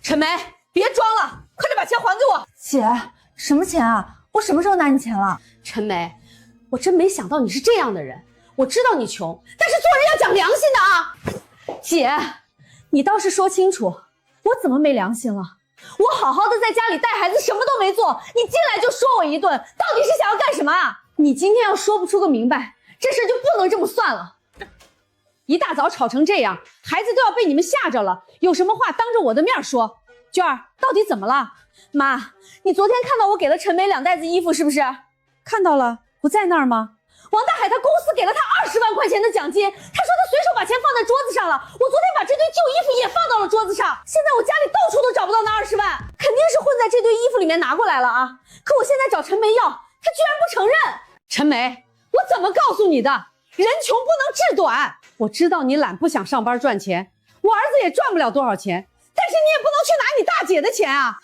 陈梅，别装了，快点把钱还给我！姐，什么钱啊？我什么时候拿你钱了？陈梅，我真没想到你是这样的人。我知道你穷，但是做人要讲良心的啊！姐，你倒是说清楚，我怎么没良心了？我好好的在家里带孩子，什么都没做，你进来就说我一顿，到底是想要干什么啊？你今天要说不出个明白，这事就不能这么算了。一大早吵成这样，孩子都要被你们吓着了，有什么话当着我的面说。娟儿，到底怎么了？妈，你昨天看到我给了陈梅2袋子衣服是不是？看到了，不在那儿吗？王大海他公司给了他20万块钱的奖金，他说他随手把钱放在桌子上了。我昨天把这堆旧衣服也放到了桌子上，现在我家里到处都找不到那20万，肯定是混在这堆衣服里面拿过来了啊！可我现在找陈梅要，他居然不承认。陈梅，我怎么告诉你的？人穷不能志短。我知道你懒，不想上班赚钱，我儿子也赚不了多少钱，但是你也不能去拿你大姐的钱啊！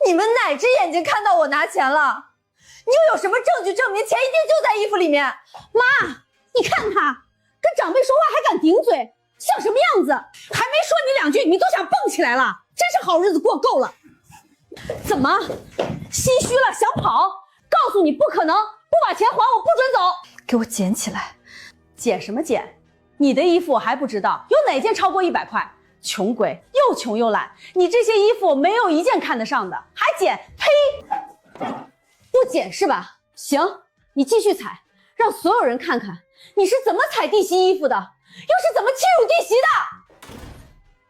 你们哪只眼睛看到我拿钱了？你又有什么证据证明钱一定就在衣服里面？妈，你看他跟长辈说话还敢顶嘴，像什么样子？还没说你2句，你都想蹦起来了，真是好日子过够了。怎么心虚了想跑？告诉你不可能，不把钱还我不准走。给我捡起来！捡什么捡？你的衣服我还不知道，有哪件超过100块？穷鬼，又穷又懒，你这些衣服没有一件看得上的，还捡？呸！不捡是吧？行，你继续踩，让所有人看看你是怎么踩地席衣服的，又是怎么欺辱地席的。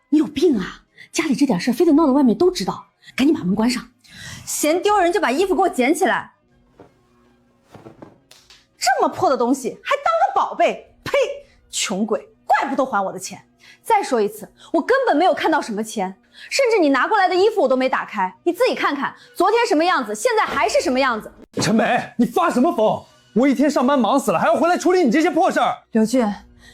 你有病啊！家里这点事非得闹得外面都知道，赶紧把门关上。嫌丢人就把衣服给我捡起来。这么破的东西还当个宝贝？呸！穷鬼，怪不得还我的钱。再说一次，我根本没有看到什么钱，甚至你拿过来的衣服我都没打开，你自己看看，昨天什么样子，现在还是什么样子。陈梅，你发什么疯？我一天上班忙死了，还要回来处理你这些破事儿。刘俊，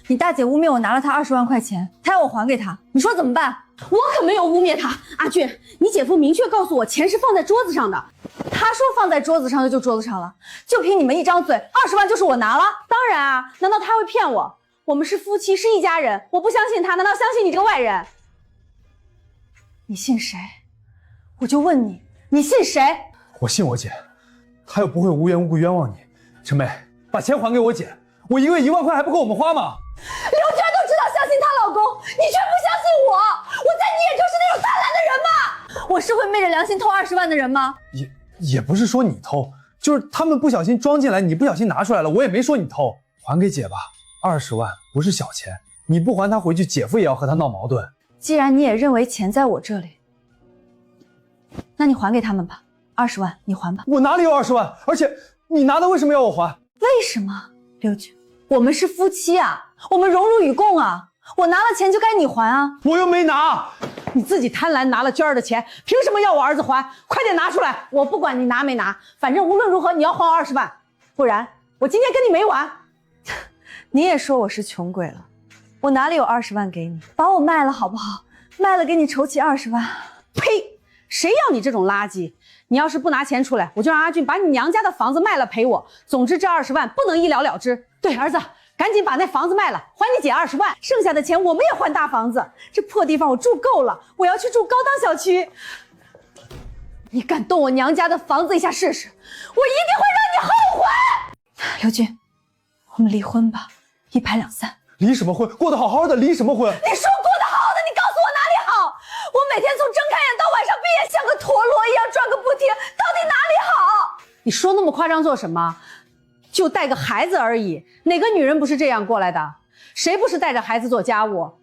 你大姐污蔑我拿了她20万块钱，她要我还给她，你说怎么办？我可没有污蔑她。阿俊，你姐夫明确告诉我钱是放在桌子上的，他说放在桌子上就桌子上了，就凭你们一张嘴，20万就是我拿了？当然啊，难道他会骗我？我们是夫妻，是一家人，我不相信他，难道相信你这个外人？你信谁？我就问你，你信谁？我信我姐，她又不会无缘无故冤枉你。陈梅，把钱还给我姐，我一个月1万块还不够我们花吗？刘娟都知道相信她老公，你却不相信我，我在你眼中是那种贪婪的人吗？我是会昧着良心偷20万的人吗？也不是说你偷，就是他们不小心装进来，你不小心拿出来了，我也没说你偷。还给姐吧，20万不是小钱，你不还她回去，姐夫也要和她闹矛盾。既然你也认为钱在我这里，那你还给他们吧，20万你还吧。我哪里有20万？而且你拿的为什么要我还？为什么？刘俊，我们是夫妻啊，我们荣辱与共啊，我拿了钱就该你还啊。我又没拿。你自己贪婪拿了娟儿的钱，凭什么要我儿子还？快点拿出来！我不管你拿没拿，反正无论如何你要还我20万，不然我今天跟你没完。你也说我是穷鬼了，我哪里有20万给你？把我卖了好不好？卖了给你筹齐20万。呸！谁要你这种垃圾？你要是不拿钱出来，我就让阿俊把你娘家的房子卖了赔我。总之这20万不能一了了之。对，儿子，赶紧把那房子卖了，还你姐20万，剩下的钱我们也换大房子。这破地方我住够了，我要去住高档小区。你敢动我娘家的房子一下试试，我一定会让你后悔。刘俊，我们离婚吧，1拍2散。离什么婚？过得好好的，离什么婚？你说过得好好的，你告诉我哪里好？我每天从睁开眼到晚上闭眼，像个陀螺一样转个不停，到底哪里好？你说那么夸张做什么？就带个孩子而已，哪个女人不是这样过来的？谁不是带着孩子做家务？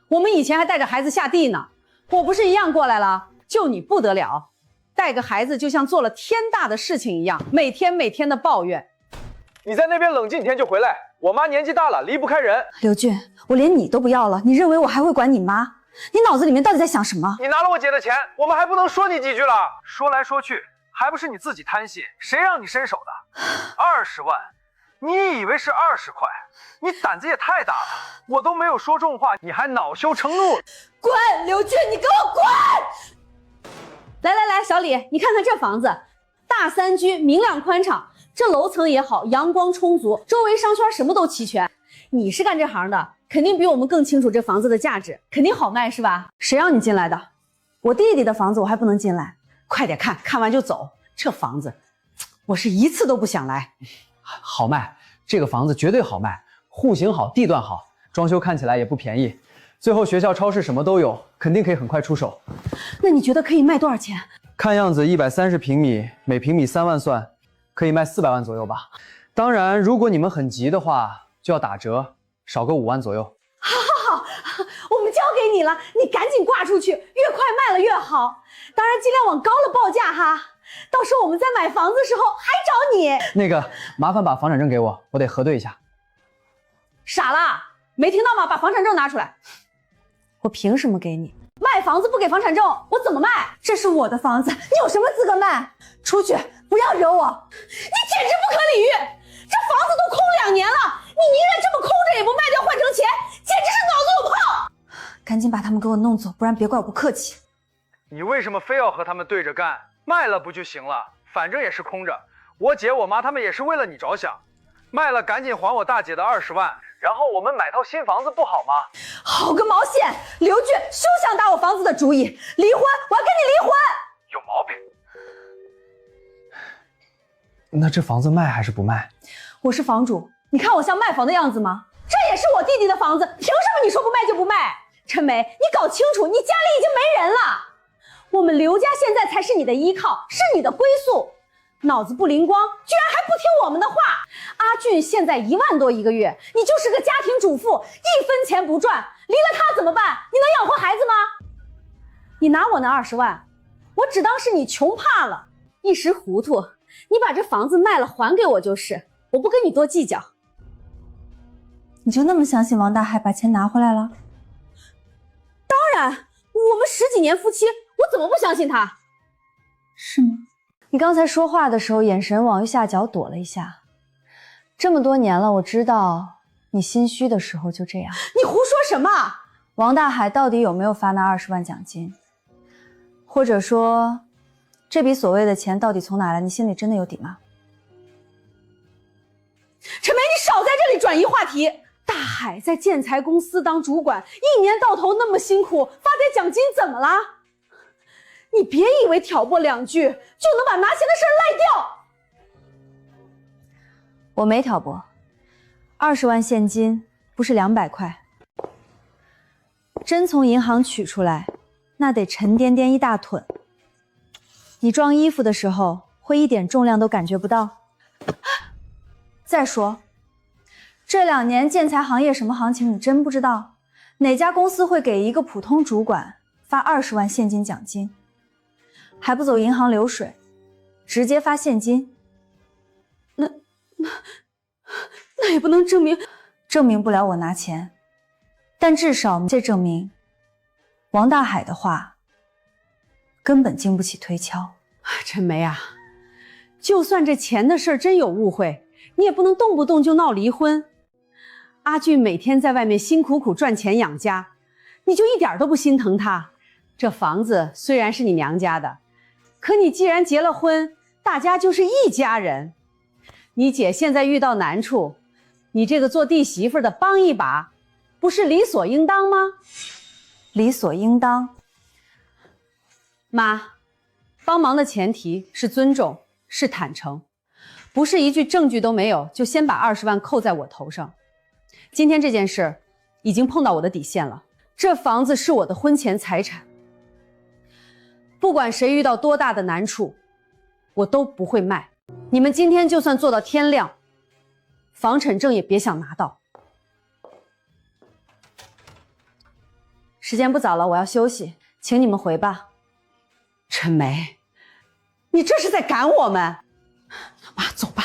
我们以前还带着孩子下地呢，我不是一样过来了？就你不得了，带个孩子就像做了天大的事情一样，每天的抱怨。你在那边冷静几天就回来，我妈年纪大了，离不开人。刘俊，我连你都不要了，你认为我还会管你妈？你脑子里面到底在想什么？你拿了我姐的钱，我们还不能说你几句了？说来说去，还不是你自己贪心，谁让你伸手的？20万，你以为是20块？你胆子也太大了！我都没有说重话，你还恼羞成怒。滚，刘俊，你给我滚！来，小李，你看看这房子，大3居，明亮宽敞，这楼层也好，阳光充足，周围商圈什么都齐全。你是干这行的，肯定比我们更清楚这房子的价值，肯定好卖是吧？谁让你进来的？我弟弟的房子我还不能进来。快点看，看完就走。这房子，我是一次都不想来。好卖，这个房子绝对好卖，户型好，地段好，装修看起来也不便宜。最后学校、超市什么都有，肯定可以很快出手。那你觉得可以卖多少钱？看样子130平米，每平米3万算，可以卖400万左右吧。当然，如果你们很急的话，就要打折，少个5万左右。好，我们交给你了，你赶紧挂出去，越快卖了越好。当然尽量往高了报价哈，到时候我们在买房子的时候还找你。那个，麻烦把房产证给我，我得核对一下。傻了，没听到吗？把房产证拿出来。我凭什么给你？卖房子不给房产证，我怎么卖？这是我的房子，你有什么资格卖？出去，不要惹我！你简直不可理喻！这房子都空2年了，你宁愿这么空着也不卖掉换成钱，简直是脑子有泡！赶紧把他们给我弄走，不然别怪我不客气。你为什么非要和他们对着干？卖了不就行了？反正也是空着。我姐我妈他们也是为了你着想，卖了赶紧还我大姐的20万，然后我们买套新房子不好吗？好个毛线！刘俊休想打我房子的主意，离婚，我要跟你离婚！有毛病。那这房子卖还是不卖？我是房主，你看我像卖房的样子吗？这也是我弟弟的房子，凭什么你说不卖就不卖？陈梅，你搞清楚，你家里已经没人了。我们刘家现在才是你的依靠，是你的归宿。脑子不灵光，居然还不听我们的话。阿俊现在1万多一个月，你就是个家庭主妇，1分钱不赚，离了他怎么办？你能养活孩子吗？你拿我那20万，我只当是你穷怕了，一时糊涂，你把这房子卖了还给我就是，我不跟你多计较。你就那么相信王大海把钱拿回来了？当然，我们10几年夫妻，我怎么不相信他？是吗？你刚才说话的时候眼神往右下角躲了一下。这么多年了，我知道你心虚的时候就这样。你胡说什么？王大海到底有没有发那20万奖金？或者说，这笔所谓的钱到底从哪来？你心里真的有底吗？陈梅，你少在这里转移话题。大海在建材公司当主管，1年到头那么辛苦，发点奖金怎么了？你别以为挑拨2句就能把拿钱的事赖掉。我没挑拨，20万现金不是200块，真从银行取出来，那得沉甸甸一大囤。你装衣服的时候会一点重量都感觉不到。再说，这2年建材行业什么行情你真不知道？哪家公司会给一个普通主管发20万现金奖金？还不走银行流水，直接发现金？那也不能证明不了我拿钱，但至少这证明王大海的话根本经不起推敲。陈梅啊，就算这钱的事真有误会，你也不能动不动就闹离婚。阿俊每天在外面辛苦苦赚钱养家，你就一点都不心疼他。这房子虽然是你娘家的，可你既然结了婚，大家就是一家人。你姐现在遇到难处，你这个做弟媳妇的帮一把，不是理所应当吗？理所应当。妈，帮忙的前提是尊重，是坦诚，不是一句证据都没有就先把20万扣在我头上。今天这件事已经碰到我的底线了，这房子是我的婚前财产，不管谁遇到多大的难处，我都不会卖。你们今天就算做到天亮，房产证也别想拿到。时间不早了，我要休息，请你们回吧。陈梅，你这是在赶我们。妈，走吧。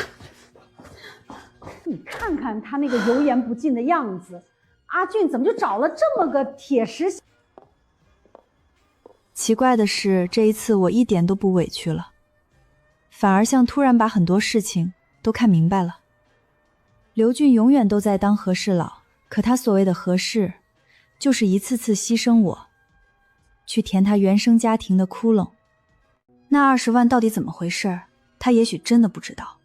你看看他那个油盐不进的样子，阿俊怎么就找了这么个铁石？奇怪的是，这一次我一点都不委屈了，反而像突然把很多事情都看明白了。刘俊永远都在当和事佬，可他所谓的和事，就是一次次牺牲我，去填他原生家庭的窟窿。那20万到底怎么回事，他也许真的不知道。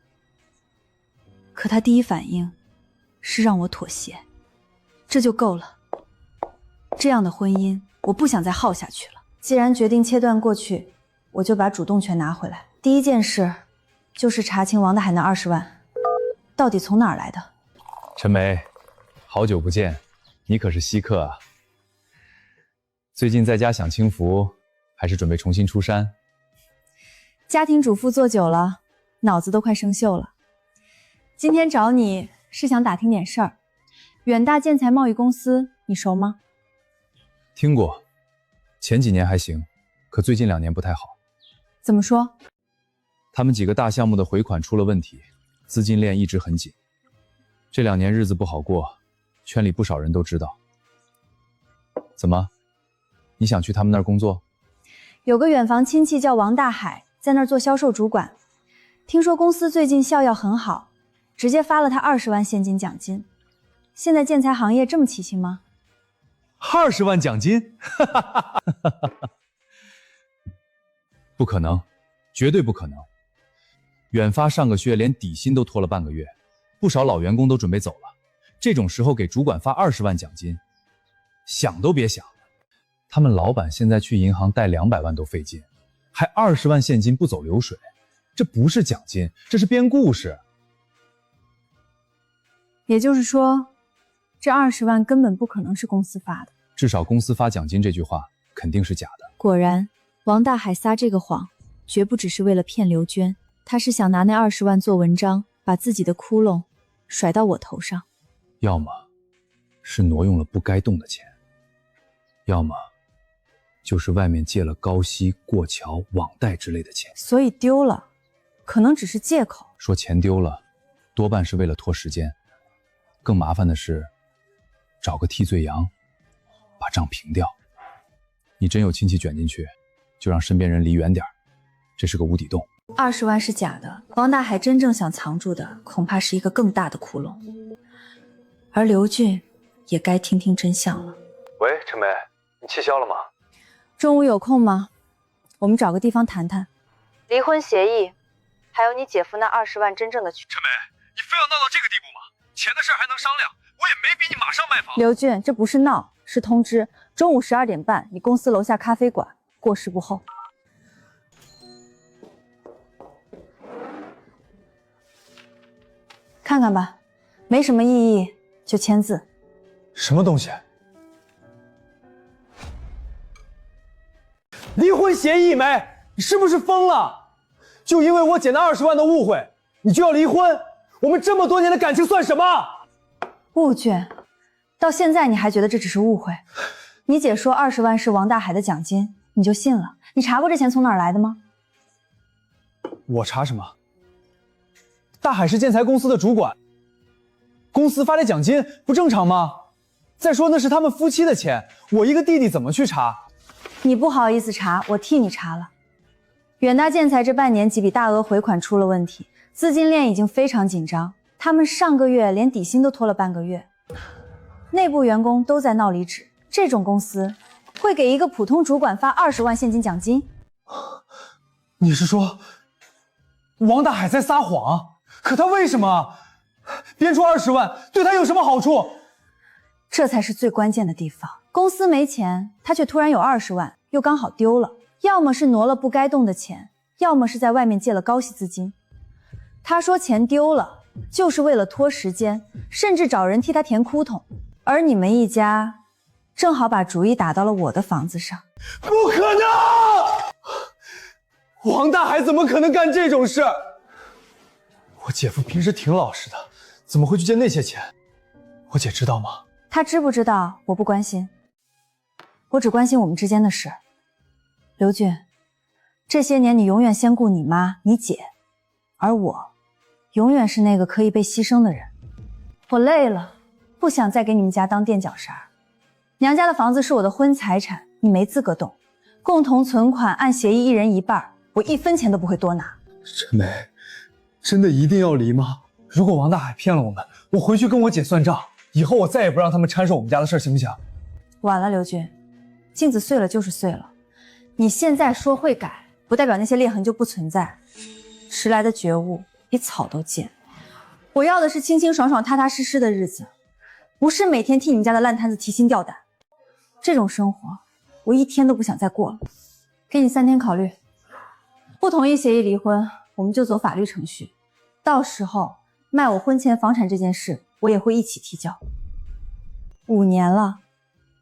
可他第一反应是让我妥协，这就够了。这样的婚姻，我不想再耗下去了。既然决定切断过去，我就把主动权拿回来。第一件事就是查清王大海那20万到底从哪儿来的。陈梅，好久不见，你可是稀客啊。最近在家享清福，还是准备重新出山？家庭主妇做久了，脑子都快生锈了。今天找你是想打听点事儿。远大建材贸易公司你熟吗？听过，前几年还行，可最近2年不太好。怎么说？他们几个大项目的回款出了问题，资金链一直很紧。这2年日子不好过，圈里不少人都知道。怎么？你想去他们那儿工作？有个远房亲戚叫王大海，在那儿做销售主管。听说公司最近效益很好，直接发了他20万现金奖金。现在建材行业这么起劲吗？20万奖金？不可能，绝对不可能。远发上个月连底薪都拖了半个月，不少老员工都准备走了。这种时候给主管发20万奖金，想都别想。他们老板现在去银行贷200万都费劲，还20万现金不走流水，这不是奖金，这是编故事。也就是说，这20万根本不可能是公司发的。至少公司发奖金这句话肯定是假的。果然，王大海撒这个谎，绝不只是为了骗刘娟，他是想拿那20万做文章，把自己的窟窿甩到我头上。要么是挪用了不该动的钱，要么就是外面借了高息、过桥、网贷之类的钱。所以丢了，可能只是借口。说钱丢了，多半是为了拖时间。更麻烦的是，找个替罪羊，把账平掉。你真有亲戚卷进去，就让身边人离远点，这是个无底洞。20万是假的，王大海真正想藏住的，恐怕是一个更大的窟窿。而刘俊也该听听真相了。喂，陈梅，你气消了吗？中午有空吗？我们找个地方谈谈离婚协议，还有你姐夫那20万真正的去。陈梅，你非要闹到这个地步吗？钱的事还能商量，我也没逼你马上卖房。刘俊，这不是闹，是通知。中午12点半，你公司楼下咖啡馆，过时不候。看看吧，没什么意义，就签字。什么东西？离婚协议没？你是不是疯了？就因为我姐那20万的误会，你就要离婚？我们这么多年的感情算什么？误卷，到现在你还觉得这只是误会？你姐说20万是王大海的奖金，你就信了？你查过这钱从哪儿来的吗？我查什么？大海是建材公司的主管，公司发的奖金不正常吗？再说那是他们夫妻的钱，我一个弟弟怎么去查？你不好意思查，我替你查了。远大建材这半年几笔大额回款出了问题，资金链已经非常紧张，他们上个月连底薪都拖了半个月，内部员工都在闹离职。这种公司会给一个普通主管发20万现金奖金？你是说王大海在撒谎？可他为什么编出20万？对他有什么好处？这才是最关键的地方。公司没钱，他却突然有20万，又刚好丢了，要么是挪了不该动的钱，要么是在外面借了高息资金。他说钱丢了，就是为了拖时间，甚至找人替他填窟窿。而你们一家正好把主意打到了我的房子上。不可能！王大海怎么可能干这种事？我姐夫平时挺老实的，怎么会去借那些钱？我姐知道吗？他知不知道我不关心，我只关心我们之间的事。刘俊，这些年你永远先顾你妈、你姐，而我永远是那个可以被牺牲的人。我累了，不想再给你们家当垫脚石。娘家的房子是我的婚财产，你没资格动。共同存款按协议1人1半，我1分钱都不会多拿。陈梅，真的一定要离吗？如果王大海骗了我们，我回去跟我姐算账，以后我再也不让他们掺手我们家的事，行不行？晚了，刘俊，镜子碎了就是碎了。你现在说会改，不代表那些裂痕就不存在。迟来的觉悟比草都贱。我要的是清清爽爽、踏踏实实的日子，不是每天替你们家的烂摊子提心吊胆。这种生活，我一天都不想再过了。给你3天考虑，不同意协议离婚，我们就走法律程序。到时候卖我婚前房产这件事，我也会一起提交。5年了，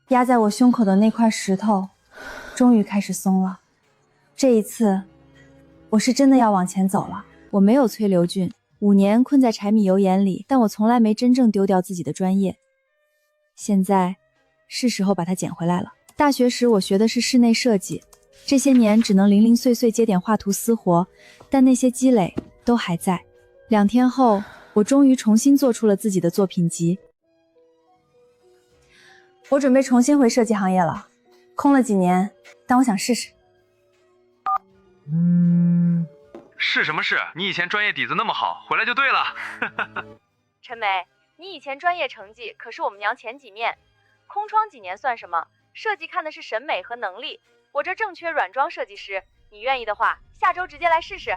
压在我胸口的那块石头，终于开始松了。这一次，我是真的要往前走了。我没有催刘俊，5年困在柴米油盐里，但我从来没真正丢掉自己的专业。现在是时候把它捡回来了。大学时我学的是室内设计，这些年只能零零碎碎接点画图私活，但那些积累都还在。2天后，我终于重新做出了自己的作品集。我准备重新回设计行业了，空了几年，但我想试试。是什么事？你以前专业底子那么好，回来就对了。陈梅，你以前专业成绩可是我们娘前几面，空窗几年算什么？设计看的是审美和能力，我这正缺软装设计师，你愿意的话，下周直接来试试。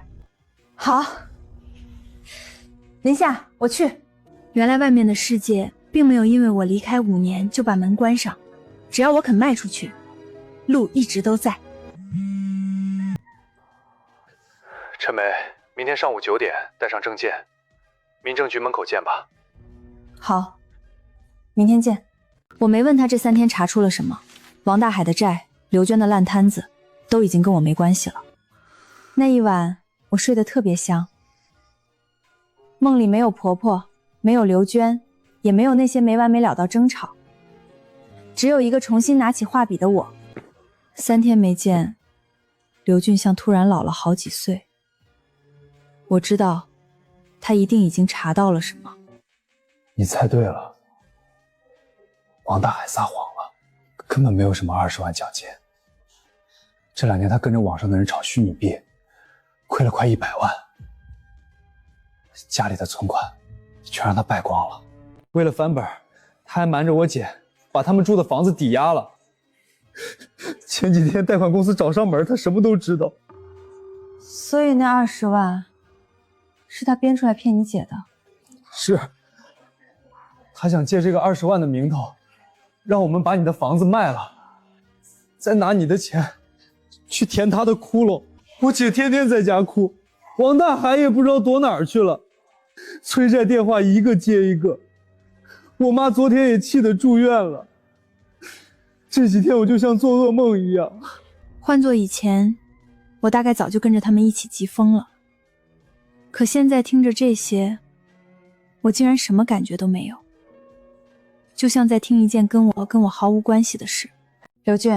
好，林夏，我去。原来外面的世界并没有因为我离开5年就把门关上，只要我肯迈出去，路一直都在。陈梅，明天上午9点带上证件，民政局门口见吧。好，明天见。我没问他这3天查出了什么，王大海的债，刘娟的烂摊子，都已经跟我没关系了。那一晚我睡得特别香，梦里没有婆婆，没有刘娟，也没有那些没完没了的争吵，只有一个重新拿起画笔的我。3天没见，刘俊像突然老了好几岁。我知道，他一定已经查到了什么。你猜对了，王大海撒谎了，根本没有什么20万奖金。这2年他跟着网上的人炒虚拟币，亏了快100万，家里的存款全让他败光了。为了翻本，他还瞒着我姐把他们住的房子抵押了。前几天贷款公司找上门，他什么都知道。所以那20万是他编出来骗你姐的？是，他想借这个20万的名头，让我们把你的房子卖了，再拿你的钱去填他的窟窿。我姐天天在家哭，王大海也不知道躲哪儿去了，催债电话一个接一个，我妈昨天也气得住院了。这几天我就像做噩梦一样。换做以前，我大概早就跟着他们一起急疯了。可现在听着这些，我竟然什么感觉都没有，就像在听一件跟我毫无关系的事。刘俊，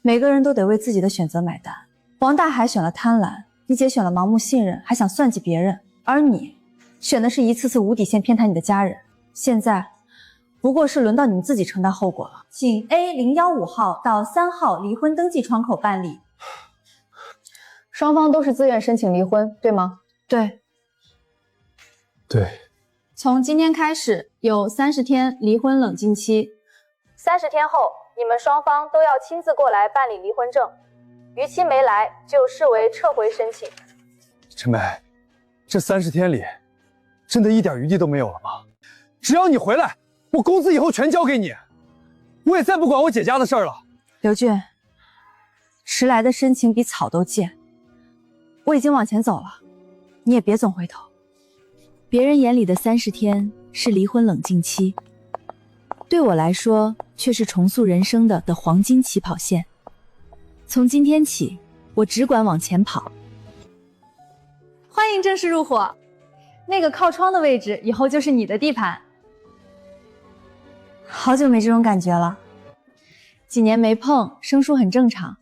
每个人都得为自己的选择买单。王大海选了贪婪，你姐选了盲目信任，还想算计别人，而你选的是一次次无底线偏袒你的家人。现在不过是轮到你们自己承担后果了。请 A015号到3号离婚登记窗口办理。双方都是自愿申请离婚，对吗？对。对。从今天开始有30天离婚冷静期，30天后你们双方都要亲自过来办理离婚证，逾期没来就视为撤回申请。陈梅，这30天里真的一点余地都没有了吗？只要你回来，我工资以后全交给你，我也再不管我姐家的事儿了。刘俊，迟来的深情比草都贱，我已经往前走了，你也别总回头。别人眼里的30天是离婚冷静期，对我来说却是重塑人生的黄金起跑线。从今天起，我只管往前跑。欢迎正式入伙，那个靠窗的位置以后就是你的地盘。好久没这种感觉了，几年没碰，生疏很正常。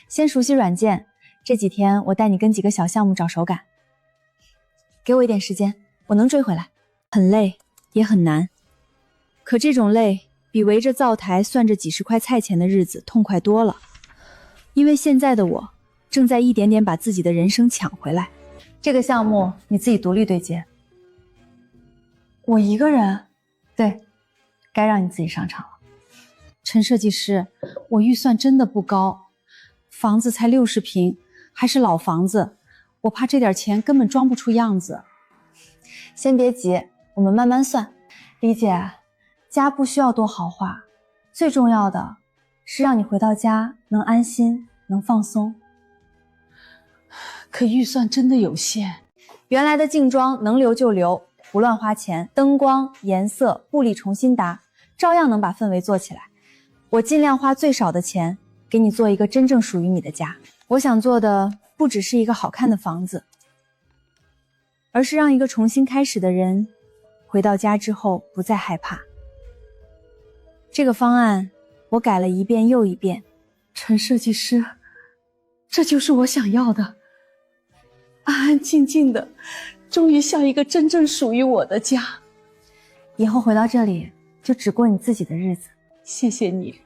先熟悉软件，这几天我带你跟几个小项目找手感。给我一点时间，我能追回来。很累，也很难，可这种累比围着灶台算着几10块菜钱的日子痛快多了。因为现在的我正在一点点把自己的人生抢回来。这个项目你自己独立对接。我一个人？对，该让你自己上场了。陈设计师，我预算真的不高，房子才60平，还是老房子，我怕这点钱根本装不出样子。先别急，我们慢慢算。李姐，家不需要多豪华，最重要的是让你回到家能安心，能放松。可预算真的有限。原来的净装能留就留，不乱花钱，灯光、颜色、布里重新搭，照样能把氛围做起来。我尽量花最少的钱，给你做一个真正属于你的家。我想做的不只是一个好看的房子，而是让一个重新开始的人回到家之后不再害怕。这个方案我改了一遍又一遍。陈设计师，这就是我想要的，安安静静的，终于像一个真正属于我的家。以后回到这里就只过你自己的日子。谢谢你，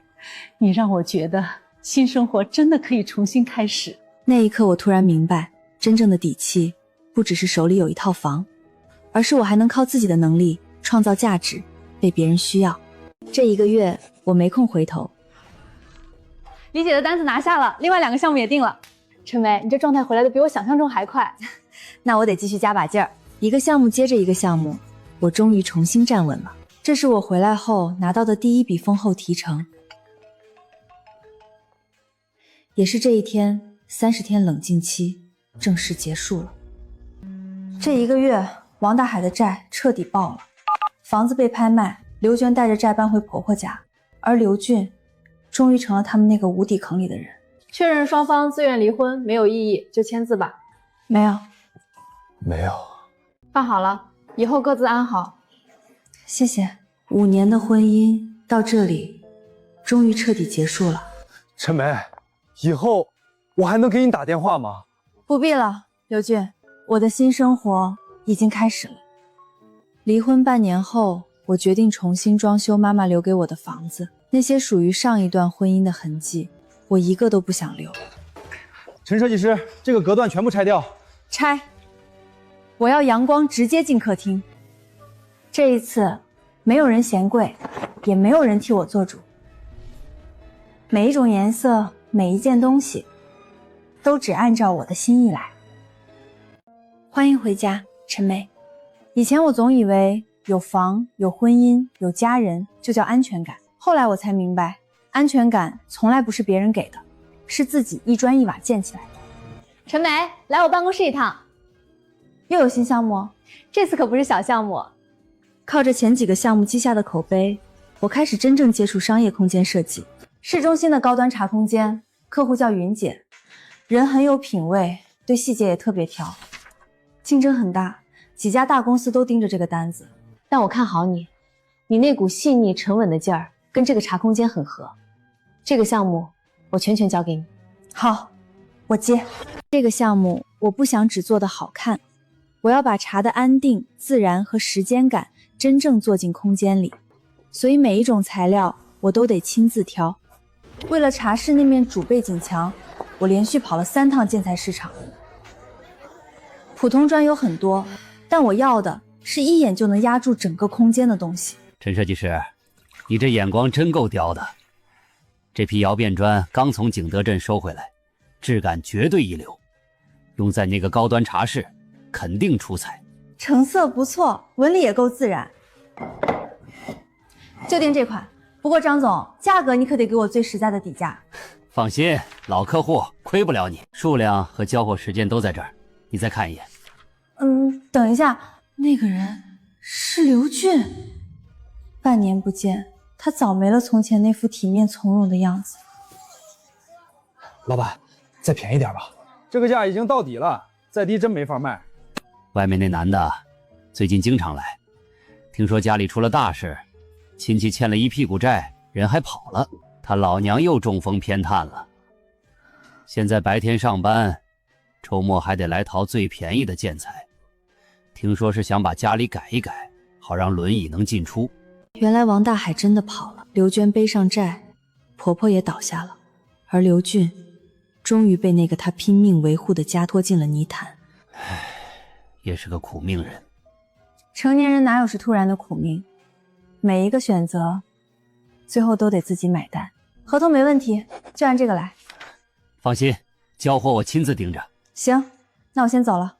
你让我觉得新生活真的可以重新开始。那一刻我突然明白，真正的底气不只是手里有一套房，而是我还能靠自己的能力创造价值，被别人需要。这1个月我没空回头。李姐的单子拿下了，另外2个项目也定了。陈梅，你这状态回来的比我想象中还快。那我得继续加把劲儿，一个项目接着一个项目，我终于重新站稳了。这是我回来后拿到的第1笔丰厚提成，也是这一天30天冷静期正式结束了。这1个月，王大海的债彻底爆了，房子被拍卖，刘娟带着债搬回婆婆家，而刘俊终于成了他们那个无底坑里的人。确认双方自愿离婚没有异议，就签字吧。没有。没有。办好了，以后各自安好。谢谢。5年的婚姻到这里终于彻底结束了。陈梅，以后我还能给你打电话吗？不必了，刘俊，我的新生活已经开始了。离婚半年后，我决定重新装修妈妈留给我的房子，那些属于上一段婚姻的痕迹，我一个都不想留。陈设计师，这个隔断全部拆掉。拆！我要阳光直接进客厅。这一次，没有人嫌贵，也没有人替我做主。每一种颜色，每一件东西，都只按照我的心意来。欢迎回家，陈梅。以前我总以为有房、有婚姻、有家人就叫安全感，后来我才明白，安全感从来不是别人给的，是自己一砖一瓦建起来的。陈梅，来我办公室一趟。又有新项目？这次可不是小项目。靠着前几个项目积下的口碑，我开始真正接触商业空间设计。市中心的高端茶空间，客户叫云姐，人很有品味，对细节也特别挑。竞争很大，几家大公司都盯着这个单子。但我看好你，你那股细腻沉稳的劲儿跟这个茶空间很合。这个项目我全权交给你。好，我接。这个项目我不想只做得好看，我要把茶的安定、自然和时间感真正做进空间里，所以每一种材料我都得亲自挑。为了茶室那面主背景墙，我连续跑了3趟建材市场。普通砖有很多，但我要的是一眼就能压住整个空间的东西。陈设计师，你这眼光真够刁的。这批窑变砖刚从景德镇收回来，质感绝对一流，用在那个高端茶室肯定出彩。成色不错，纹理也够自然，就定这款。不过张总，价格你可得给我最实在的底价。放心，老客户亏不了你，数量和交货时间都在这儿，你再看一眼。等一下，那个人是刘俊。半年不见，他早没了从前那副体面从容的样子。老板，再便宜点吧，这个价已经到底了，再低真没法卖。外面那男的最近经常来，听说家里出了大事，亲戚欠了一屁股债，人还跑了，他老娘又中风偏瘫了。现在白天上班，周末还得来淘最便宜的建材，听说是想把家里改一改，好让轮椅能进出。原来王大海真的跑了，刘娟背上债，婆婆也倒下了，而刘俊终于被那个他拼命维护的家拖进了泥潭。也是个苦命人。成年人哪有是突然的苦命，每一个选择最后都得自己买单。合同没问题，就按这个来。放心，交货我亲自盯着。行，那我先走了。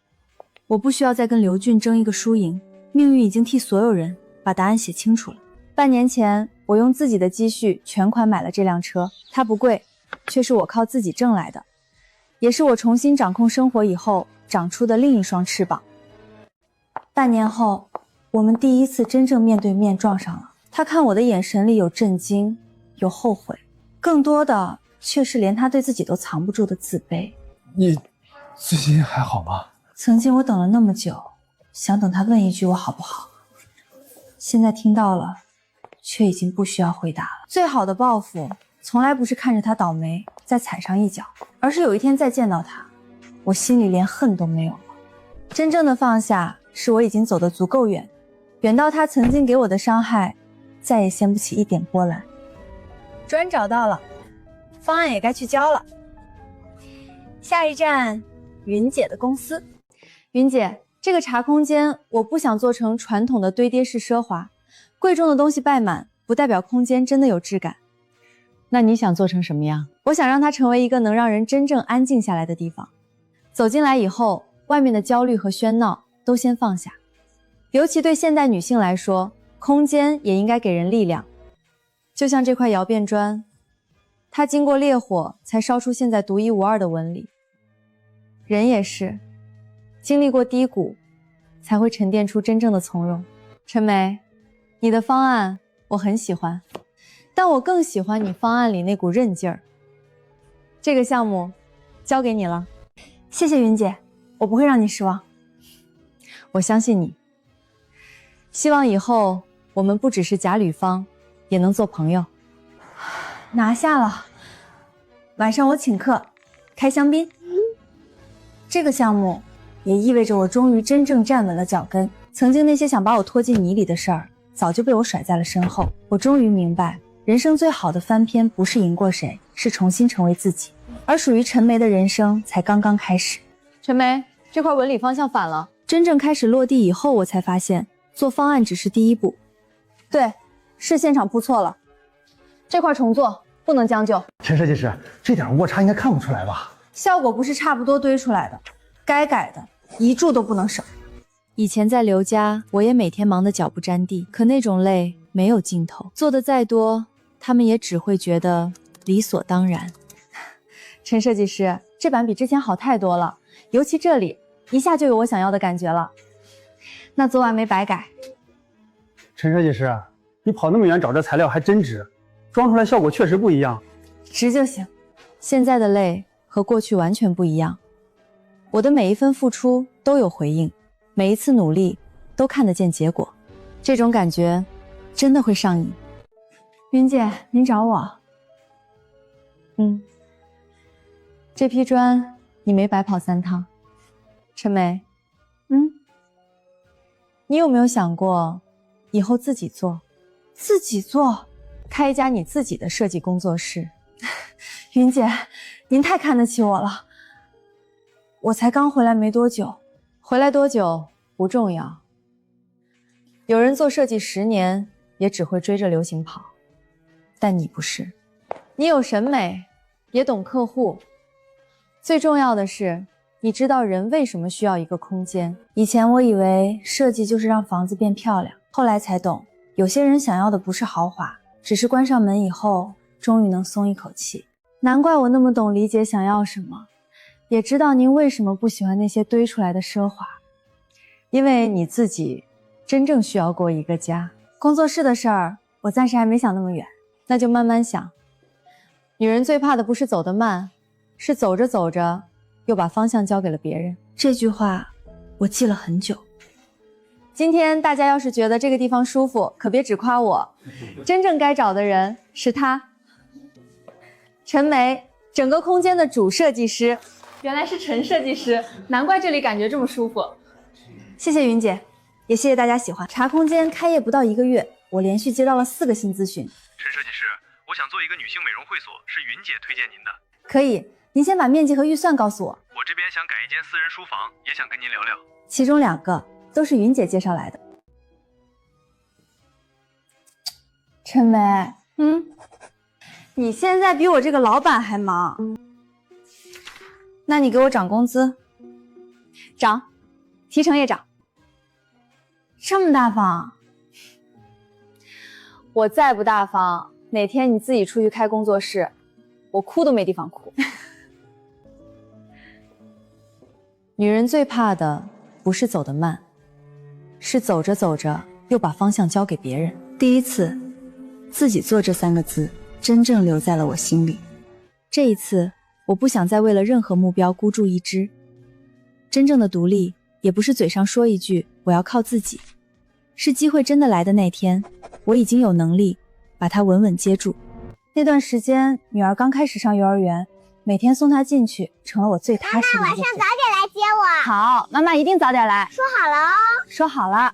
我不需要再跟刘俊争一个输赢，命运已经替所有人把答案写清楚了。半年前我用自己的积蓄全款买了这辆车，它不贵，却是我靠自己挣来的，也是我重新掌控生活以后长出的另一双翅膀。半年后，我们第一次真正面对面撞上了。他看我的眼神里有震惊，有后悔，更多的却是连他对自己都藏不住的自卑。你最近还好吗？曾经我等了那么久，想等他问一句我好不好，现在听到了，却已经不需要回答了。最好的报复，从来不是看着他倒霉再踩上一脚，而是有一天再见到他，我心里连恨都没有了。真正的放下，是我已经走得足够远，远到他曾经给我的伤害，再也掀不起一点波澜。砖找到了，方案也该去交了。下一站，云姐的公司。云姐，这个茶空间我不想做成传统的堆叠式奢华，贵重的东西摆满，不代表空间真的有质感。那你想做成什么样？我想让它成为一个能让人真正安静下来的地方。走进来以后，外面的焦虑和喧闹都先放下。尤其对现代女性来说，空间也应该给人力量。就像这块窑变砖，它经过烈火才烧出现在独一无二的纹理。人也是，经历过低谷，才会沉淀出真正的从容。陈梅，你的方案我很喜欢，但我更喜欢你方案里那股韧劲儿。这个项目交给你了。谢谢云姐，我不会让你失望。我相信你。希望以后我们不只是假侣方，也能做朋友。拿下了，晚上我请客，开香槟。这个项目也意味着我终于真正站稳了脚跟。曾经那些想把我拖进泥里的事儿，早就被我甩在了身后。我终于明白，人生最好的翻篇不是赢过谁，是重新成为自己。而属于陈梅的人生才刚刚开始。陈梅，这块纹理方向反了。真正开始落地以后，我才发现做方案只是第一步。对，是现场铺错了，这块重做，不能将就。陈设计师，这点误差应该看不出来吧？效果不是差不多堆出来的，该改的一柱都不能少。以前在刘家，我也每天忙得脚不沾地，可那种累没有尽头，做的再多，他们也只会觉得理所当然。陈设计师，这版比之前好太多了，尤其这里，一下就有我想要的感觉了。那昨晚没白改。陈设计师，你跑那么远找这材料还真值，装出来效果确实不一样。值就行。现在的累和过去完全不一样，我的每一分付出都有回应，每一次努力都看得见结果，这种感觉真的会上瘾。云姐，您找我？这批砖你没白跑3趟。陈梅，你有没有想过以后自己做？自己做？开一家你自己的设计工作室？云姐，您太看得起我了。我才刚回来没多久，回来多久不重要。有人做设计10年，也只会追着流行跑，但你不是。你有审美，也懂客户。最重要的是，你知道人为什么需要一个空间。以前我以为设计就是让房子变漂亮，后来才懂，有些人想要的不是豪华，只是关上门以后，终于能松一口气。难怪我那么懂李姐想要什么，也知道您为什么不喜欢那些堆出来的奢华，因为你自己真正需要过一个家。工作室的事儿，我暂时还没想那么远，那就慢慢想。女人最怕的不是走得慢，是走着走着又把方向交给了别人。这句话我记了很久。今天大家要是觉得这个地方舒服，可别只夸我，真正该找的人是他。陈梅，整个空间的主设计师。原来是陈设计师，难怪这里感觉这么舒服。谢谢云姐，也谢谢大家喜欢。茶空间开业不到1个月，我连续接到了4个新咨询。陈设计师，我想做一个女性美容会所，是云姐推荐您的。可以，您先把面积和预算告诉我。我这边想改一间私人书房，也想跟您聊聊。其中2个都是云姐介绍来的。陈梅，你现在比我这个老板还忙，那你给我涨工资？涨，提成也涨。这么大方，我再不大方，哪天你自己出去开工作室，我哭都没地方哭。女人最怕的不是走得慢，是走着走着又把方向交给别人。第一次，自己做这3个字，真正留在了我心里。这一次，我不想再为了任何目标孤注一掷。真正的独立，也不是嘴上说一句我要靠自己，是机会真的来的那天，我已经有能力把它稳稳接住。那段时间，女儿刚开始上幼儿园，每天送她进去，成了我最踏实的一个。晚上早点来接我。好，妈妈一定早点来。说好了哦。说好了。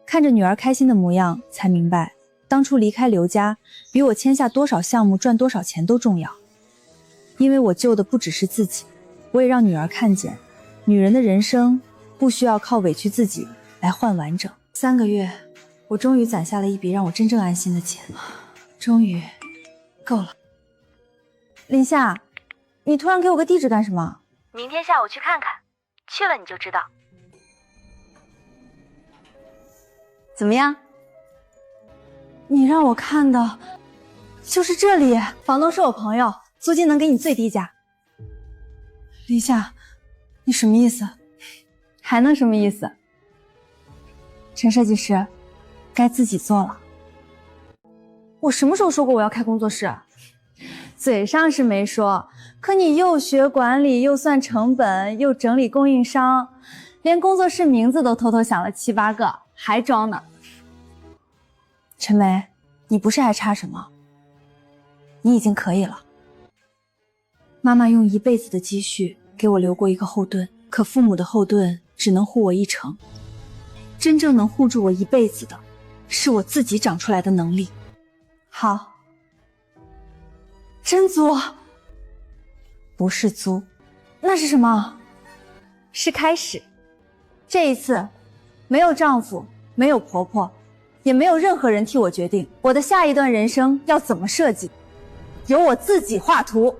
看着女儿开心的模样，才明白，当初离开刘家，比我签下多少项目、赚多少钱都重要。因为我救的不只是自己，我也让女儿看见，女人的人生不需要靠委屈自己来换完整。3个月，我终于攒下了一笔让我真正安心的钱，终于够了。林夏，你突然给我个地址干什么？明天下午去看看，去了你就知道。怎么样？你让我看的就是这里，房东是我朋友，租金能给你最低价。林夏，你什么意思？还能什么意思？陈设计师，该自己做了。我什么时候说过我要开工作室？嘴上是没说，可你又学管理，又算成本，又整理供应商，连工作室名字都偷偷想了7、8个，还装呢。陈梅，你不是还差什么？你已经可以了。妈妈用1辈子的积蓄给我留过一个后盾，可父母的后盾只能护我一成，真正能护住我1辈子的，是我自己长出来的能力。好，真租？不是租，那是什么？是开始。这一次，没有丈夫，没有婆婆，也没有任何人替我决定我的下一段人生要怎么设计，由我自己画图。